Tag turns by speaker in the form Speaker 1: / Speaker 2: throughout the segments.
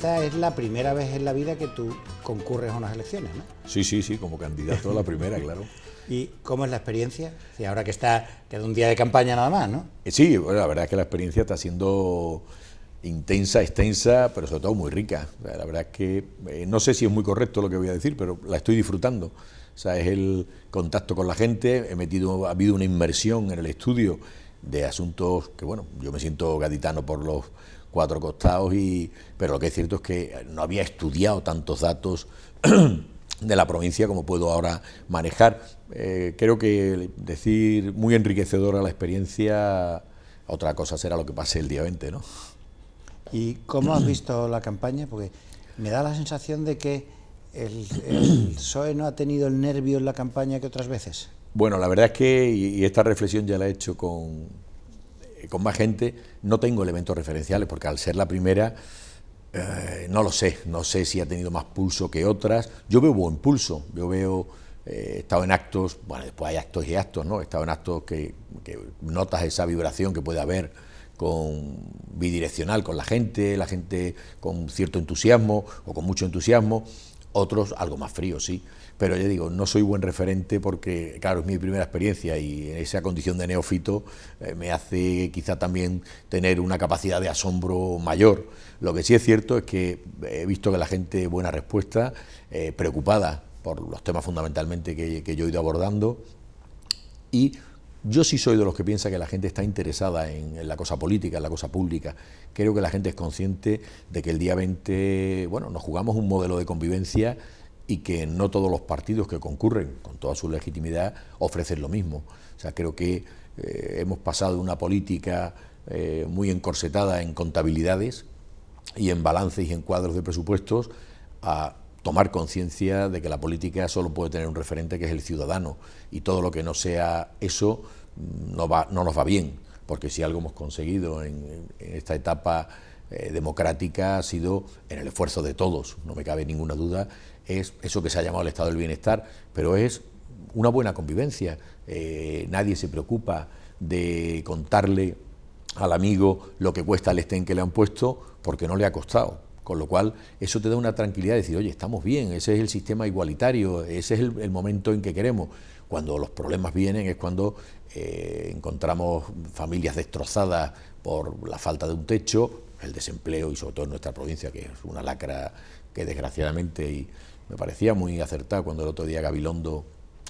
Speaker 1: esta es la primera vez en la vida que tú concurres a unas elecciones, ¿no?
Speaker 2: Sí, sí, sí, como candidato a la primera, claro.
Speaker 1: ¿Y cómo es la experiencia? Sí, ahora que queda un día de campaña nada más, ¿no?
Speaker 2: Sí, bueno, la verdad es que la experiencia está siendo intensa, extensa, pero sobre todo muy rica. La verdad es que no sé si es muy correcto lo que voy a decir, pero la estoy disfrutando. O sea, es el contacto con la gente, ha habido una inmersión en el estudio de asuntos que, bueno, yo me siento gaditano por los cuatro costados, pero lo que es cierto es que no había estudiado tantos datos de la provincia como puedo ahora manejar. Creo que decir muy enriquecedora la experiencia, otra cosa será lo que pase el día 20, ¿no?
Speaker 1: ¿Y cómo has visto la campaña? Porque me da la sensación de que el PSOE no ha tenido el nervio en la campaña que otras veces.
Speaker 2: Bueno, la verdad es que, y esta reflexión ya la he hecho con más gente, no tengo elementos referenciales, porque al ser la primera, no lo sé, no sé si ha tenido más pulso que otras. Yo veo buen pulso, yo veo, he estado en actos, bueno, después hay actos y actos, ¿no? He estado en actos que notas esa vibración que puede haber bidireccional con la gente con cierto entusiasmo o con mucho entusiasmo, otros algo más frío, sí. Pero ya digo, no soy buen referente porque, claro, es mi primera experiencia y esa condición de neófito me hace quizá también tener una capacidad de asombro mayor. Lo que sí es cierto es que he visto que la gente, buena respuesta, preocupada por los temas fundamentalmente que yo he ido abordando, y yo sí soy de los que piensa que la gente está interesada en la cosa política, en la cosa pública. Creo que la gente es consciente de que el día 20, bueno, nos jugamos un modelo de convivencia y que no todos los partidos que concurren, con toda su legitimidad, ofrecen lo mismo. O sea, creo que hemos pasado de una política muy encorsetada en contabilidades y en balances y en cuadros de presupuestos a tomar conciencia de que la política solo puede tener un referente, que es el ciudadano, y todo lo que no sea eso no nos va bien, porque si algo hemos conseguido en esta etapa democrática ha sido, en el esfuerzo de todos, no me cabe ninguna duda, es eso que se ha llamado el estado del bienestar, pero es una buena convivencia. Nadie se preocupa de contarle al amigo lo que cuesta el estén que le han puesto, porque no le ha costado. Con lo cual, eso te da una tranquilidad de decir, oye, estamos bien, ese es el sistema igualitario, ese es el momento en que queremos. Cuando los problemas vienen es cuando encontramos familias destrozadas por la falta de un techo, el desempleo, y sobre todo en nuestra provincia, que es una lacra que desgraciadamente, y me parecía muy acertado cuando el otro día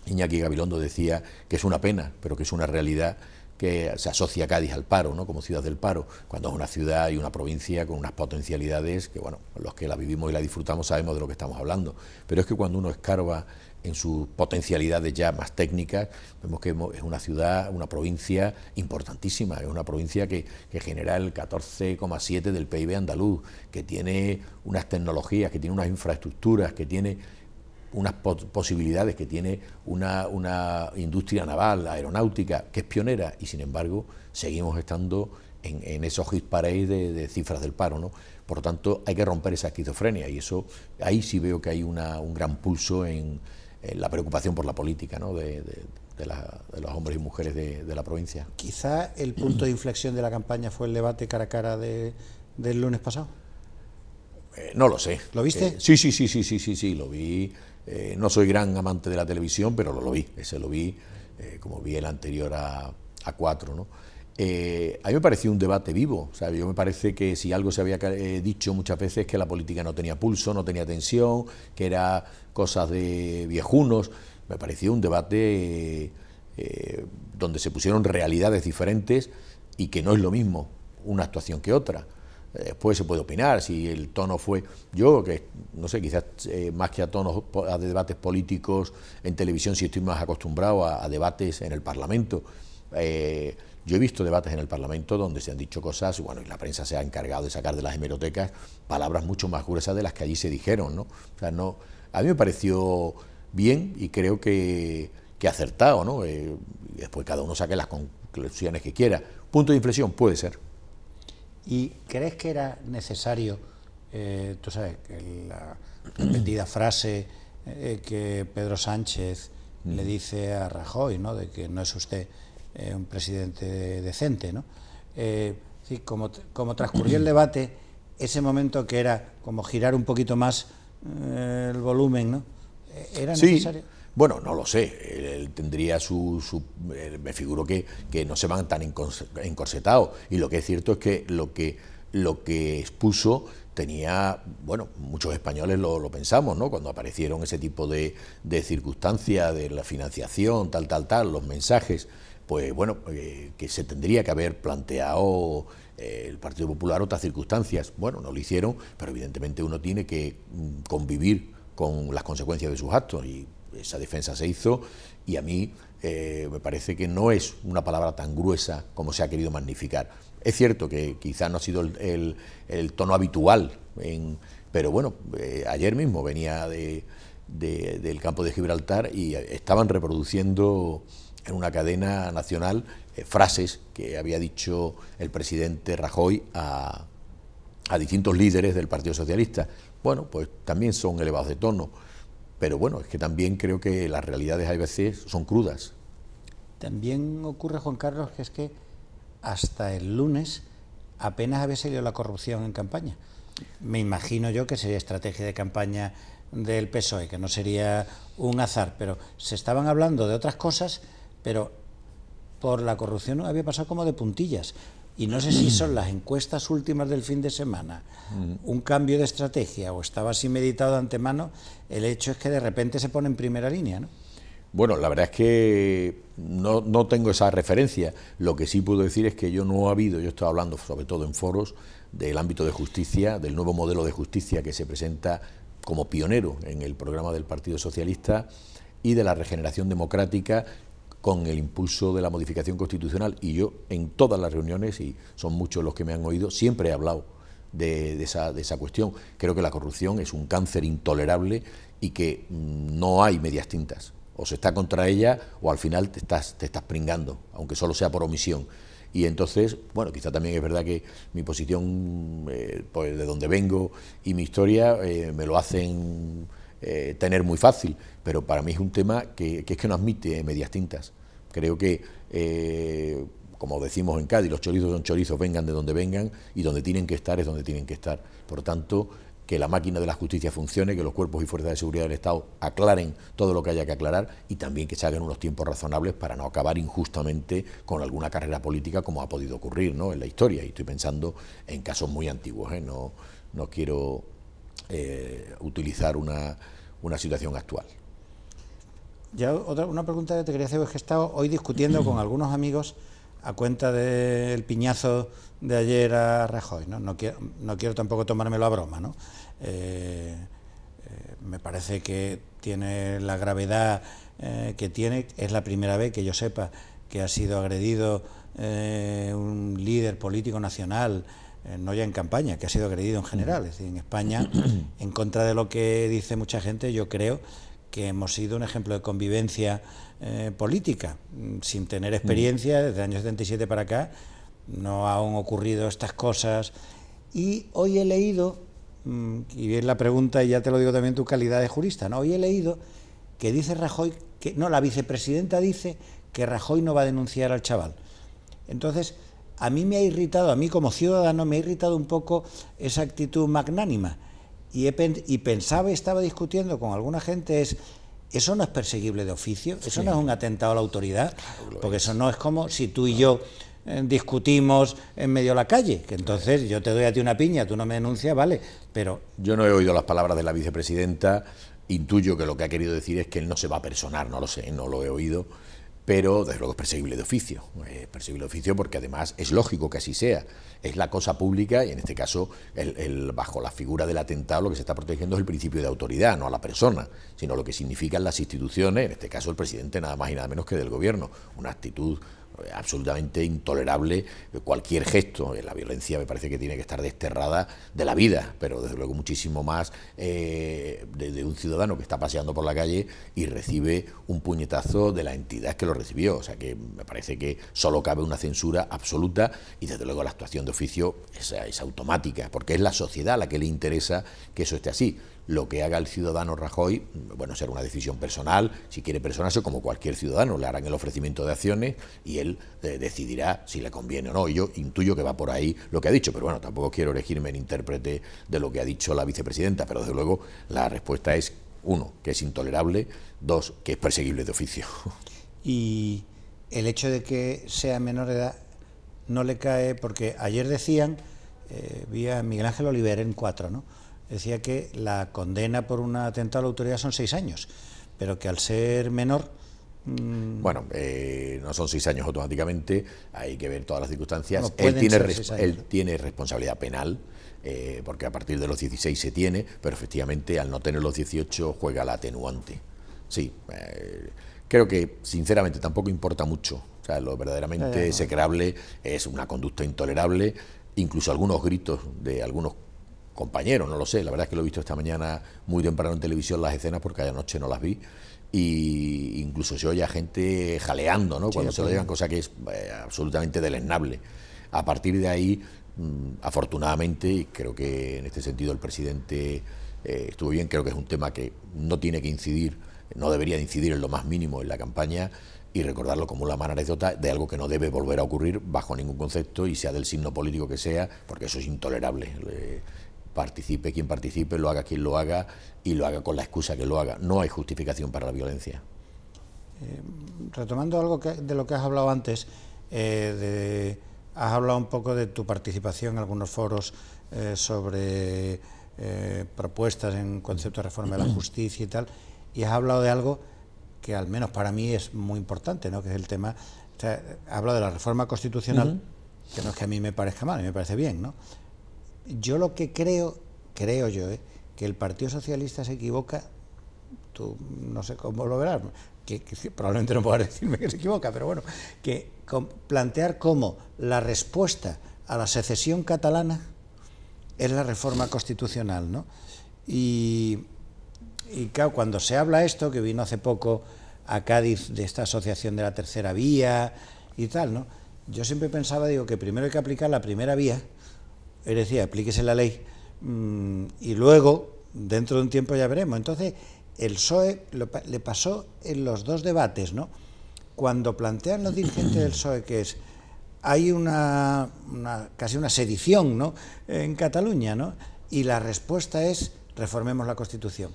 Speaker 2: Iñaki Gabilondo decía que es una pena, pero que es una realidad, que se asocia a Cádiz al paro, ¿no?, como ciudad del paro, cuando es una ciudad y una provincia con unas potencialidades que, bueno, los que la vivimos y la disfrutamos sabemos de lo que estamos hablando. Pero es que cuando uno escarba en sus potencialidades ya más técnicas, vemos que es una ciudad, una provincia importantísima, es una provincia que genera el 14,7 del PIB andaluz, que tiene unas tecnologías, que tiene unas infraestructuras, que tiene unas posibilidades, que tiene una industria naval, aeronáutica, que es pionera, y sin embargo seguimos estando en esos hit parade de cifras del paro, ¿no? Por lo tanto, hay que romper esa esquizofrenia, y eso, ahí sí veo que hay un gran pulso en la preocupación por la política, ¿no?, de los hombres y mujeres de la provincia.
Speaker 1: Quizá el punto de inflexión de la campaña fue el debate cara a cara del lunes pasado.
Speaker 2: No lo sé.
Speaker 1: ¿Lo viste?
Speaker 2: Sí, lo vi. No soy gran amante de la televisión, pero lo vi. Ese lo vi, como vi el anterior a 4, ¿no? A mí me pareció un debate vivo. O sea, yo me parece que si algo se había dicho muchas veces, que la política no tenía pulso, no tenía tensión, que era cosas de viejunos. Me pareció un debate donde se pusieron realidades diferentes y que no es lo mismo una actuación que otra. Después se puede opinar si el tono fue, yo que no sé, quizás más que a tonos a debates políticos en televisión, si estoy más acostumbrado a debates en el Parlamento. Yo he visto debates en el Parlamento donde se han dicho cosas, bueno, y la prensa se ha encargado de sacar de las hemerotecas palabras mucho más gruesas de las que allí se dijeron, ¿no? O sea, no, a mí me pareció bien y creo que acertado, ¿no? Después cada uno saque las conclusiones que quiera. Punto de inflexión puede ser.
Speaker 1: ¿Y crees que era necesario, tú sabes, la repetida frase que Pedro Sánchez le dice a Rajoy, ¿no?, de que no es usted un presidente decente, ¿no? Sí, como transcurrió el debate, ese momento que era como girar un poquito más el volumen, ¿no? ¿Era
Speaker 2: Sí.
Speaker 1: necesario?
Speaker 2: Bueno, no lo sé, él tendría me figuro que no se van tan encorsetados, y lo que es cierto es que lo que expuso tenía, bueno, muchos españoles lo pensamos, ¿no? Cuando aparecieron ese tipo de circunstancias de la financiación, tal, los mensajes, pues bueno, que se tendría que haber planteado el Partido Popular otras circunstancias. Bueno, no lo hicieron, pero evidentemente uno tiene que convivir con las consecuencias de sus actos, y esa defensa se hizo, y a mí me parece que no es una palabra tan gruesa como se ha querido magnificar. Es cierto que quizás no ha sido el tono habitual, pero bueno, ayer mismo venía del campo de Gibraltar y estaban reproduciendo en una cadena nacional frases que había dicho el presidente Rajoy a distintos líderes del Partido Socialista. Bueno, pues también son elevados de tono, pero bueno, es que también creo que las realidades a veces son crudas.
Speaker 1: También ocurre, Juan Carlos, que es que hasta el lunes apenas había salido la corrupción en campaña. Me imagino yo que sería estrategia de campaña del PSOE, que no sería un azar, pero se estaban hablando de otras cosas, pero por la corrupción había pasado como de puntillas. Y no sé si son las encuestas últimas del fin de semana un cambio de estrategia o estaba así meditado de antemano. El hecho es que de repente se pone en primera línea, ¿no?
Speaker 2: Bueno, la verdad es que no tengo esa referencia. Lo que sí puedo decir es que yo estoy hablando sobre todo en foros del ámbito de justicia, del nuevo modelo de justicia que se presenta como pionero en el programa del Partido Socialista, y de la regeneración democrática con el impulso de la modificación constitucional. Y yo en todas las reuniones, y son muchos los que me han oído, siempre he hablado de esa cuestión. Creo que la corrupción es un cáncer intolerable y que no hay medias tintas. O se está contra ella o al final te estás pringando, aunque solo sea por omisión. Y entonces, bueno, quizá también es verdad que mi posición, pues de donde vengo y mi historia me lo hacen tener muy fácil, pero para mí es un tema que es que no admite medias tintas. Creo que, como decimos en Cádiz, los chorizos son chorizos, vengan de donde vengan, y donde tienen que estar es donde tienen que estar. Por tanto, que la máquina de la justicia funcione, que los cuerpos y fuerzas de seguridad del Estado aclaren todo lo que haya que aclarar, y también que se hagan unos tiempos razonables para no acabar injustamente con alguna carrera política, como ha podido ocurrir, ¿no?, en la historia. Y estoy pensando en casos muy antiguos, no quiero utilizar una situación actual.
Speaker 1: Ya una pregunta que te quería hacer es que he estado hoy discutiendo con algunos amigos a cuenta del piñazo de ayer a Rajoy, ¿no? No quiero tampoco tomármelo a broma, ¿no? Me parece que tiene la gravedad que tiene. Es la primera vez que yo sepa que ha sido agredido un líder político nacional, no ya en campaña, que ha sido agredido en general. Es decir, en España, en contra de lo que dice mucha gente, yo creo que hemos sido un ejemplo de convivencia política, sin tener experiencia. Desde el año 77 para acá no han ocurrido estas cosas. Y hoy he leído, y bien la pregunta, y ya te lo digo también en tu calidad de jurista, ¿no? Hoy he leído que dice Rajoy, la vicepresidenta dice que Rajoy no va a denunciar al chaval. Entonces, a mí me ha irritado, a mí como ciudadano me ha irritado un poco esa actitud magnánima. Y pensaba y estaba discutiendo con alguna gente, eso no es perseguible de oficio, eso no es un atentado a la autoridad, porque eso no es como si tú y yo discutimos en medio de la calle, que entonces yo te doy a ti una piña, tú no me denuncias, vale, pero...
Speaker 2: Yo no he oído las palabras de la vicepresidenta, intuyo que lo que ha querido decir es que él no se va a personar, no lo sé, no lo he oído, pero desde luego es perseguible de oficio. Es perseguible de oficio porque además es lógico que así sea. Es la cosa pública y en este caso, bajo la figura del atentado, lo que se está protegiendo es el principio de autoridad, no a la persona, sino lo que significan las instituciones, en este caso el presidente nada más y nada menos que del gobierno. Una actitud absolutamente intolerable, cualquier gesto. La violencia me parece que tiene que estar desterrada de la vida, pero desde luego muchísimo más de un ciudadano que está paseando por la calle y recibe un puñetazo de la entidad que lo recibió. O sea que me parece que solo cabe una censura absoluta, y desde luego la actuación de oficio es automática, porque es la sociedad a la que le interesa que eso esté así. lo que haga el ciudadano Rajoy, bueno, será una decisión personal, si quiere personarse como cualquier ciudadano, le harán el ofrecimiento de acciones y él decidirá si le conviene o no. Y yo intuyo que va por ahí lo que ha dicho, pero bueno, tampoco quiero elegirme en intérprete de lo que ha dicho la vicepresidenta, pero desde luego la respuesta es, uno, que es intolerable, dos, que es perseguible de oficio.
Speaker 1: Y el hecho de que sea menor de edad no le cae, porque ayer decían, vi a Miguel Ángel Oliver en 4, ¿no? Decía que la condena por un atentado a la autoridad son 6 años, pero que al ser menor...
Speaker 2: Bueno, no son 6 años automáticamente, hay que ver todas las circunstancias.
Speaker 1: Bueno,
Speaker 2: él tiene responsabilidad penal, porque a partir de los 16 se tiene, pero efectivamente al no tener los 18 juega la atenuante. Sí, creo que sinceramente tampoco importa mucho. O sea, lo verdaderamente execrable es una conducta intolerable, incluso algunos gritos de algunos compañeros, no lo sé, la verdad es que lo he visto esta mañana muy temprano en televisión las escenas porque anoche no las vi, y incluso se oye a gente jaleando, ¿no? Cuando se lo digan, cosa que es absolutamente deleznable. A partir de ahí, afortunadamente, y creo que en este sentido el presidente estuvo bien, creo que es un tema que no tiene que incidir, no debería de incidir en lo más mínimo en la campaña, y recordarlo como una mala anécdota de algo que no debe volver a ocurrir bajo ningún concepto, y sea del signo político que sea, porque eso es intolerable. Participe quien participe, lo haga quien lo haga, y lo haga con la excusa que lo haga. No hay justificación para la violencia.
Speaker 1: Retomando algo de lo que has hablado antes, has hablado un poco de tu participación en algunos foros sobre propuestas en concepto de reforma de la justicia y tal, y has hablado de algo que al menos para mí es muy importante, ¿no? Que es el tema, o sea, has hablado de la reforma constitucional, que no es que a mí me parezca mal, a mí me parece bien, ¿no? Yo lo que creo yo, que el Partido Socialista se equivoca, tú no sé cómo lo verás, que probablemente no puedas decirme que se equivoca, pero bueno, que plantear como la respuesta a la secesión catalana es la reforma constitucional, ¿no? Y claro, cuando se habla esto, que vino hace poco a Cádiz de esta asociación de la tercera vía y tal, ¿no? Yo siempre pensaba, digo, que primero hay que aplicar la primera vía, es decir, aplíquese la ley, y luego, dentro de un tiempo ya veremos. Entonces, el PSOE le pasó en los dos debates, ¿no? Cuando plantean los dirigentes del PSOE que hay casi una sedición, ¿no?, en Cataluña, ¿no? Y la respuesta es reformemos la Constitución.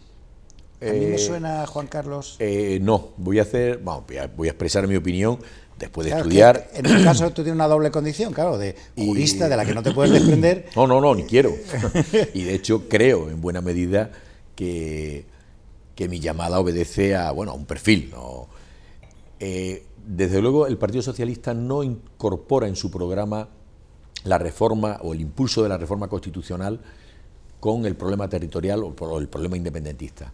Speaker 1: ¿A mí me suena, Juan Carlos?
Speaker 2: No, voy a expresar mi opinión después de estudiar.
Speaker 1: En el caso tú tienes una doble condición, claro, de jurista de la que no te puedes desprender.
Speaker 2: No, ni quiero. Y de hecho creo en buena medida que mi llamada obedece a un perfil, ¿no? Desde luego el Partido Socialista no incorpora en su programa la reforma o el impulso de la reforma constitucional con el problema territorial o el problema independentista.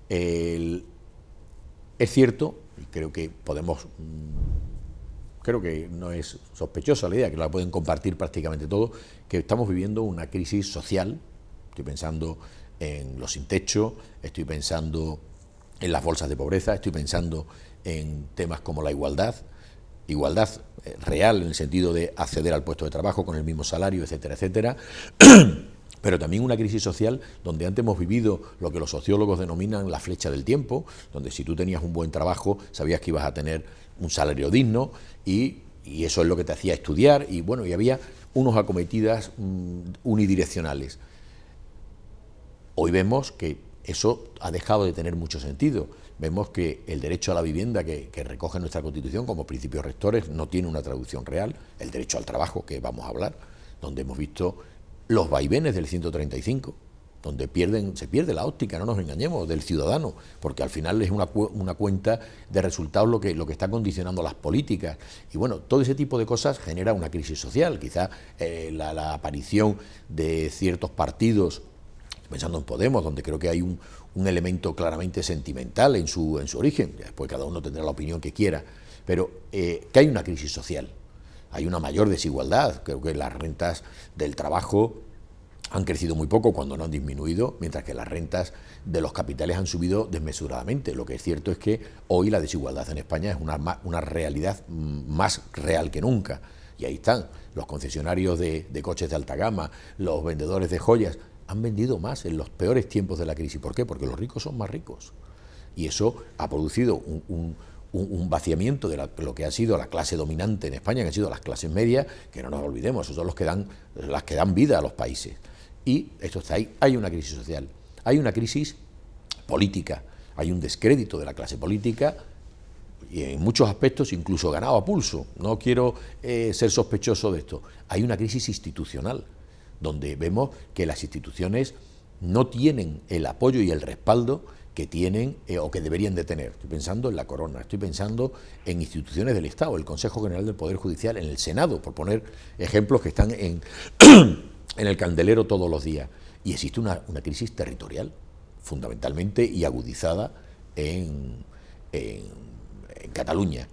Speaker 2: Es cierto, y creo que no es sospechosa la idea, que la pueden compartir prácticamente todos, que estamos viviendo una crisis social. Estoy pensando en los sin techo, estoy pensando en las bolsas de pobreza, estoy pensando en temas como la igualdad real en el sentido de acceder al puesto de trabajo con el mismo salario, etcétera, etcétera. Pero también una crisis social donde antes hemos vivido lo que los sociólogos denominan la flecha del tiempo, donde si tú tenías un buen trabajo sabías que ibas a tener un salario digno y eso es lo que te hacía estudiar y había unos acometidas unidireccionales. Hoy vemos que eso ha dejado de tener mucho sentido. Vemos que el derecho a la vivienda que recoge nuestra Constitución como principios rectores no tiene una traducción real, el derecho al trabajo, que vamos a hablar, donde hemos visto los vaivenes del 135, donde se pierde la óptica, no nos engañemos, del ciudadano, porque al final es una cuenta de resultados lo que está condicionando las políticas. Y todo ese tipo de cosas genera una crisis social. Quizá la aparición de ciertos partidos, pensando en Podemos, donde creo que hay un elemento claramente sentimental en su origen, después cada uno tendrá la opinión que quiera, pero que hay una crisis social. Hay una mayor desigualdad, creo que las rentas del trabajo han crecido muy poco cuando no han disminuido, mientras que las rentas de los capitales han subido desmesuradamente. Lo que es cierto es que hoy la desigualdad en España es una realidad más real que nunca. Y ahí están los concesionarios de coches de alta gama, los vendedores de joyas, han vendido más en los peores tiempos de la crisis. ¿Por qué? Porque los ricos son más ricos. Y eso ha producido un vaciamiento de lo que ha sido la clase dominante en España, que han sido las clases medias, que no nos olvidemos, esos son las que dan vida a los países. Y esto está ahí. Hay una crisis social, hay una crisis política, hay un descrédito de la clase política y en muchos aspectos incluso ganado a pulso. No quiero ser sospechoso de esto. Hay una crisis institucional, donde vemos que las instituciones no tienen el apoyo y el respaldo que tienen o que deberían de tener. Estoy pensando en la Corona, estoy pensando en instituciones del Estado, el Consejo General del Poder Judicial, en el Senado, por poner ejemplos que están en el candelero todos los días. Y existe una crisis territorial, fundamentalmente y agudizada en Cataluña.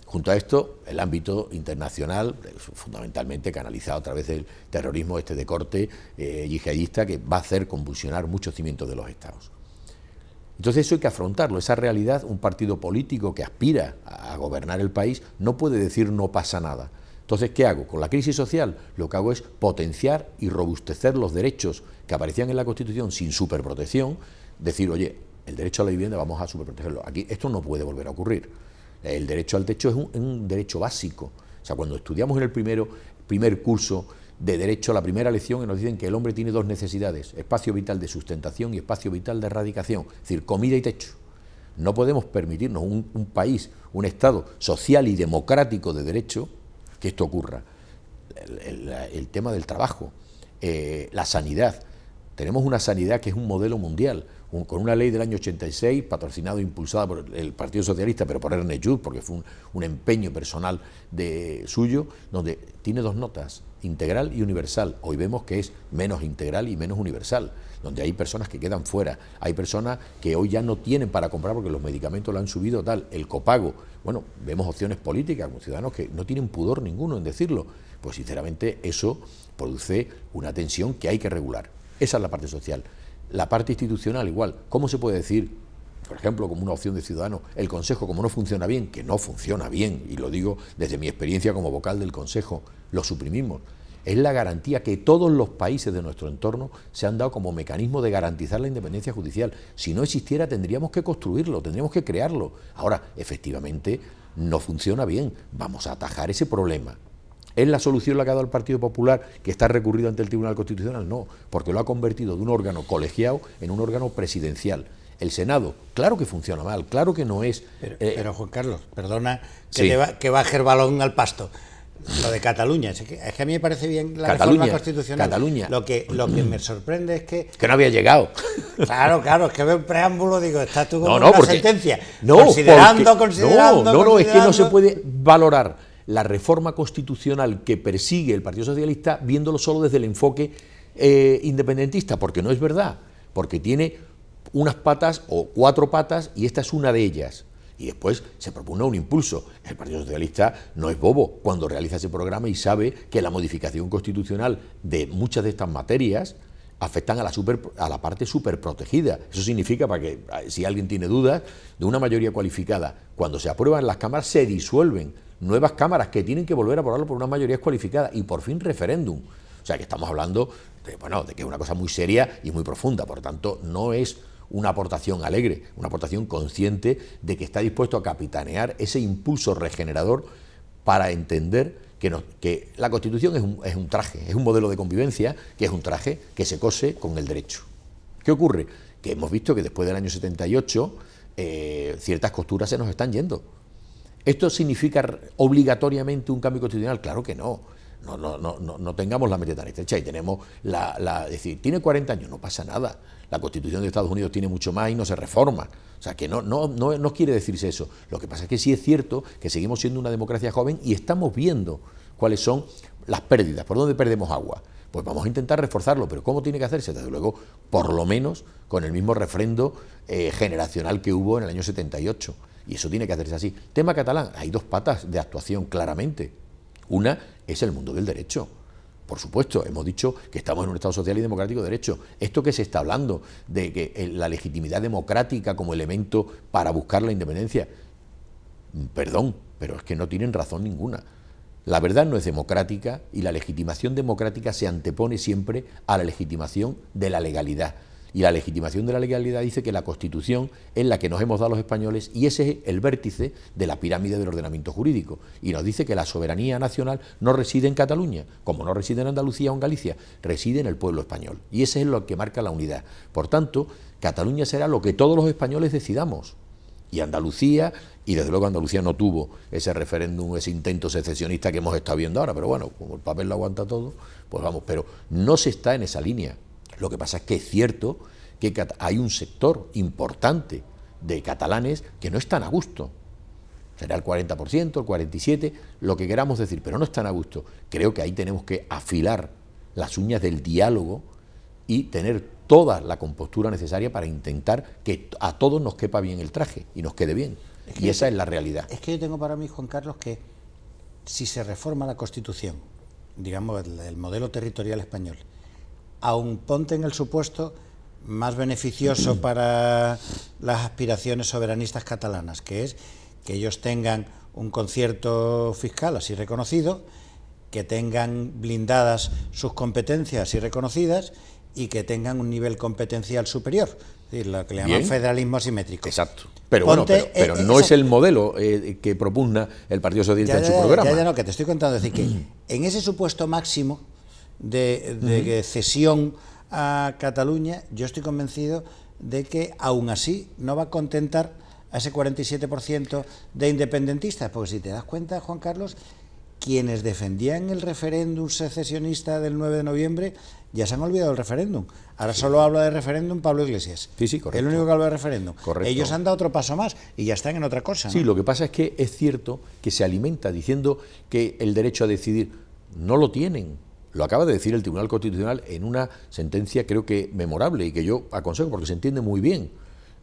Speaker 2: Junto a esto, el ámbito internacional, fundamentalmente canalizado a través del terrorismo de corte yihadista, que va a hacer convulsionar muchos cimientos de los Estados. Entonces eso hay que afrontarlo, esa realidad. Un partido político que aspira a gobernar el país no puede decir no pasa nada. Entonces, ¿qué hago? Con la crisis social lo que hago es potenciar y robustecer los derechos que aparecían en la Constitución sin superprotección, decir, oye, el derecho a la vivienda vamos a superprotegerlo. Aquí esto no puede volver a ocurrir. El derecho al techo es un derecho básico. O sea, cuando estudiamos en el primer curso de derecho, la primera lección, nos dicen que el hombre tiene dos necesidades: espacio vital de sustentación y espacio vital de erradicación, es decir, comida y techo. No podemos permitirnos un país, un Estado social y democrático de derecho, que esto ocurra. El tema del trabajo, la sanidad. Tenemos una sanidad que es un modelo mundial, con una ley del año 86, patrocinada e impulsada por el Partido Socialista, pero por Ernest Lluch, porque fue un empeño personal suyo, donde tiene dos notas, integral y universal. Hoy vemos que es menos integral y menos universal, donde hay personas que quedan fuera, hay personas que hoy ya no tienen para comprar porque los medicamentos lo han subido tal, el copago. Bueno, vemos opciones políticas con ciudadanos que no tienen pudor ninguno en decirlo. Pues sinceramente eso produce una tensión que hay que regular. Esa es la parte social. La parte institucional igual. ¿Cómo se puede decir, por ejemplo, como una opción de Ciudadanos, el Consejo, como no funciona bien, que no funciona bien, y lo digo desde mi experiencia como vocal del Consejo, lo suprimimos? Es la garantía que todos los países de nuestro entorno se han dado como mecanismo de garantizar la independencia judicial. Si no existiera, tendríamos que construirlo, tendríamos que crearlo. Ahora, efectivamente, no funciona bien. Vamos a atajar ese problema. ¿Es la solución la que ha dado el Partido Popular, que está recurrido ante el Tribunal Constitucional? No, porque lo ha convertido de un órgano colegiado en un órgano presidencial. El Senado, claro que funciona mal, claro que no es...
Speaker 1: Pero Juan Carlos, perdona
Speaker 2: sí,
Speaker 1: que baje el balón al pasto. Lo de Cataluña, es que a mí me parece bien la reforma constitucional.
Speaker 2: Cataluña.
Speaker 1: Lo que me sorprende es que
Speaker 2: no había llegado.
Speaker 1: Claro, es que veo un preámbulo, digo, está tú como
Speaker 2: porque,
Speaker 1: sentencia.
Speaker 2: No,
Speaker 1: Considerando.
Speaker 2: Es que no se puede valorar la reforma constitucional que persigue el Partido Socialista viéndolo solo desde el enfoque independentista, porque no es verdad, porque tiene unas patas o cuatro patas y esta es una de ellas. Y después se propone un impulso. El Partido Socialista no es bobo cuando realiza ese programa y sabe que la modificación constitucional de muchas de estas materias afectan a la parte superprotegida. Eso significa, para que si alguien tiene dudas, de una mayoría cualificada. Cuando se aprueban las cámaras se disuelven nuevas cámaras que tienen que volver a aprobarlo por una mayoría cualificada y por fin referéndum. O sea que estamos hablando de que es una cosa muy seria y muy profunda. Por tanto, no es una aportación alegre, una aportación consciente de que está dispuesto a capitanear ese impulso regenerador para entender que la Constitución es un traje, es un modelo de convivencia, que es un traje que se cose con el derecho. ¿Qué ocurre? Que hemos visto que después del año 78 ciertas costuras se nos están yendo. ¿Esto significa obligatoriamente un cambio constitucional? Claro que no. No tengamos la mente tan estrecha y tenemos es decir, tiene 40 años, no pasa nada. La Constitución de Estados Unidos tiene mucho más y no se reforma. O sea, que no quiere decirse eso. Lo que pasa es que sí es cierto que seguimos siendo una democracia joven y estamos viendo cuáles son las pérdidas, por dónde perdemos agua. Pues vamos a intentar reforzarlo, pero ¿cómo tiene que hacerse? Desde luego, por lo menos con el mismo refrendo generacional que hubo en el año 78. Y eso tiene que hacerse así. Tema catalán, hay dos patas de actuación claramente. Una es el mundo del derecho. Por supuesto, hemos dicho que estamos en un Estado social y democrático de derecho. Esto que se está hablando de que la legitimidad democrática como elemento para buscar la independencia, perdón, pero es que no tienen razón ninguna. La verdad no es democrática y la legitimación democrática se antepone siempre a la legitimación de la legalidad. Y la legitimación de la legalidad dice que la Constitución es la que nos hemos dado los españoles y ese es el vértice de la pirámide del ordenamiento jurídico. Y nos dice que la soberanía nacional no reside en Cataluña, como no reside en Andalucía o en Galicia, reside en el pueblo español. Y ese es lo que marca la unidad. Por tanto, Cataluña será lo que todos los españoles decidamos. Y Andalucía, y desde luego Andalucía no tuvo ese referéndum, ese intento secesionista que hemos estado viendo ahora, pero bueno, como el papel lo aguanta todo, pues vamos, pero no se está en esa línea. Lo que pasa es que es cierto que hay un sector importante de catalanes que no están a gusto. Será el 40%, el 47%, lo que queramos decir, pero no están a gusto. Creo que ahí tenemos que afilar las uñas del diálogo y tener toda la compostura necesaria para intentar que a todos nos quepa bien el traje y nos quede bien. Y esa es la realidad.
Speaker 1: Es que yo tengo para mí, Juan Carlos, que si se reforma la Constitución, digamos el modelo territorial español, aun ponte en el supuesto más beneficioso para las aspiraciones soberanistas catalanas, que es que ellos tengan un concierto fiscal así reconocido, que tengan blindadas sus competencias así reconocidas y que tengan un nivel competencial superior, es decir, lo que le llaman federalismo asimétrico.
Speaker 2: Exacto. Pero bueno, pero no es el modelo que propugna el Partido Socialista en su programa.
Speaker 1: Ya, no, que te estoy contando, es decir, que en ese supuesto máximo de cesión a Cataluña, yo estoy convencido de que aún así no va a contentar a ese 47% de independentistas, porque si te das cuenta, Juan Carlos, quienes defendían el referéndum secesionista del 9 de noviembre ya se han olvidado del referéndum. Ahora solo habla de referéndum Pablo Iglesias.
Speaker 2: Sí, correcto.
Speaker 1: El único que habla de referéndum.
Speaker 2: Correcto.
Speaker 1: Ellos han dado otro paso más y ya están en otra cosa, ¿no?
Speaker 2: Sí, lo que pasa es que es cierto que se alimenta diciendo que el derecho a decidir no lo tienen. Lo acaba de decir el Tribunal Constitucional en una sentencia creo que memorable y que yo aconsejo porque se entiende muy bien.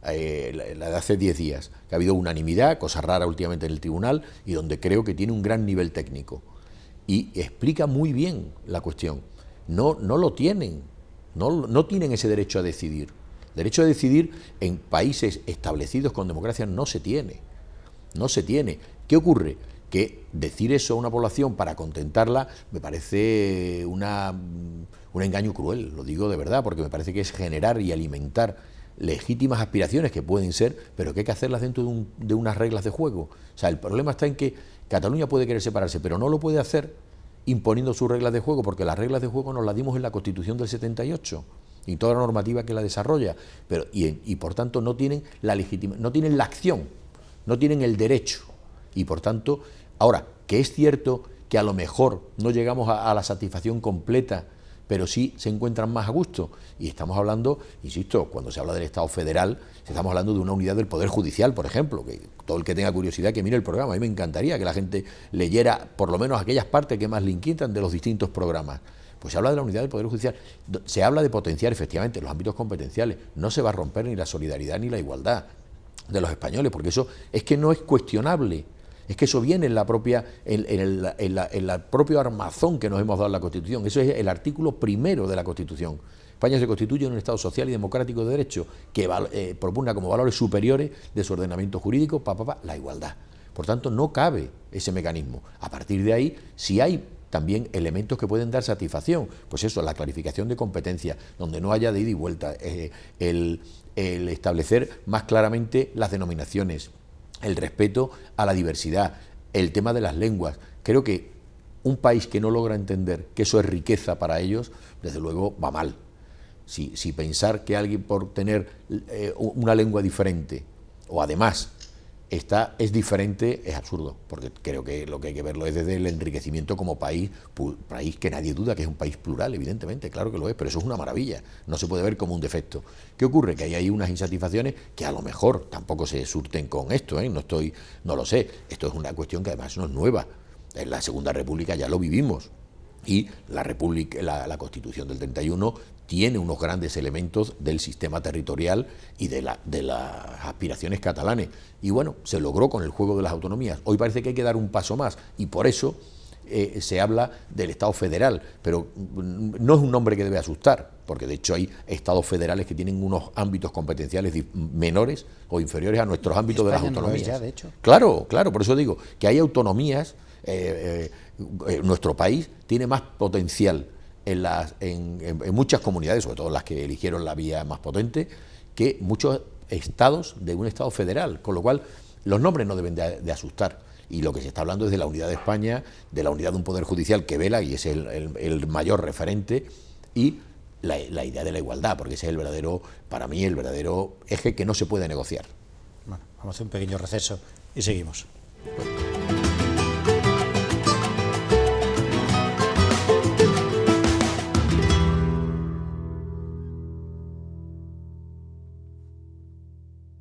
Speaker 2: La de hace 10 días, que ha habido unanimidad, cosa rara últimamente en el tribunal, y donde creo que tiene un gran nivel técnico. Y explica muy bien la cuestión. No lo tienen, no tienen ese derecho a decidir. Derecho a decidir en países establecidos con democracia no se tiene. No se tiene. ¿Qué ocurre? Que decir eso a una población para contentarla me parece un engaño cruel, lo digo de verdad, porque me parece que es generar y alimentar legítimas aspiraciones que pueden ser, pero que hay que hacerlas dentro de unas reglas de juego. O sea, el problema está en que Cataluña puede querer separarse, pero no lo puede hacer imponiendo sus reglas de juego, porque las reglas de juego nos las dimos en la Constitución del 78 y toda la normativa que la desarrolla, pero y por tanto no tienen la no tienen la acción, no tienen el derecho, y por tanto, ahora, que es cierto que a lo mejor no llegamos a la satisfacción completa, pero sí se encuentran más a gusto. Y estamos hablando, insisto, cuando se habla del Estado federal, estamos hablando de una unidad del Poder Judicial, por ejemplo, que todo el que tenga curiosidad que mire el programa. A mí me encantaría que la gente leyera por lo menos aquellas partes que más le inquietan de los distintos programas. Pues se habla de la unidad del Poder Judicial, se habla de potenciar efectivamente los ámbitos competenciales, no se va a romper ni la solidaridad ni la igualdad de los españoles, porque eso es que no es cuestionable. Es que eso viene en la propia en el propio armazón que nos hemos dado en la Constitución. Eso es el artículo primero de la Constitución. España se constituye en un Estado social y democrático de derecho que propugna como valores superiores de su ordenamiento jurídico la igualdad. Por tanto, no cabe ese mecanismo. A partir de ahí, si hay también elementos que pueden dar satisfacción, pues eso, la clarificación de competencias, donde no haya de ida y vuelta, el establecer más claramente las denominaciones, el respeto a la diversidad, el tema de las lenguas. Creo que un país que no logra entender que eso es riqueza para ellos, desde luego va mal. Si pensar que alguien por tener una lengua diferente, o además es diferente, es absurdo, porque creo que lo que hay que verlo es desde el enriquecimiento como país que nadie duda que es un país plural, evidentemente, claro que lo es, pero eso es una maravilla, no se puede ver como un defecto. ¿Qué ocurre? Que hay ahí unas insatisfacciones que a lo mejor tampoco se surten con esto, no lo sé, esto es una cuestión que además no es nueva, en la Segunda República ya lo vivimos, y la Constitución del 31 tiene unos grandes elementos del sistema territorial y de las aspiraciones catalanes. Y bueno, se logró con el juego de las autonomías. Hoy parece que hay que dar un paso más y por eso se habla del Estado federal, pero no es un nombre que debe asustar, porque de hecho hay estados federales que tienen unos ámbitos competenciales menores o inferiores a nuestros ámbitos de las autonomías.
Speaker 1: Ya, de hecho.
Speaker 2: Claro, por eso digo que hay autonomías nuestro país tiene más potencial en muchas comunidades, sobre todo las que eligieron la vía más potente, que muchos estados de un estado federal, con lo cual los nombres no deben de asustar. Y lo que se está hablando es de la unidad de España, de la unidad de un poder judicial que vela y es el mayor referente, y la idea de la igualdad, porque ese es el verdadero, para mí, el verdadero eje que no se puede negociar.
Speaker 1: Bueno, vamos a hacer un pequeño receso y seguimos.
Speaker 2: Bueno.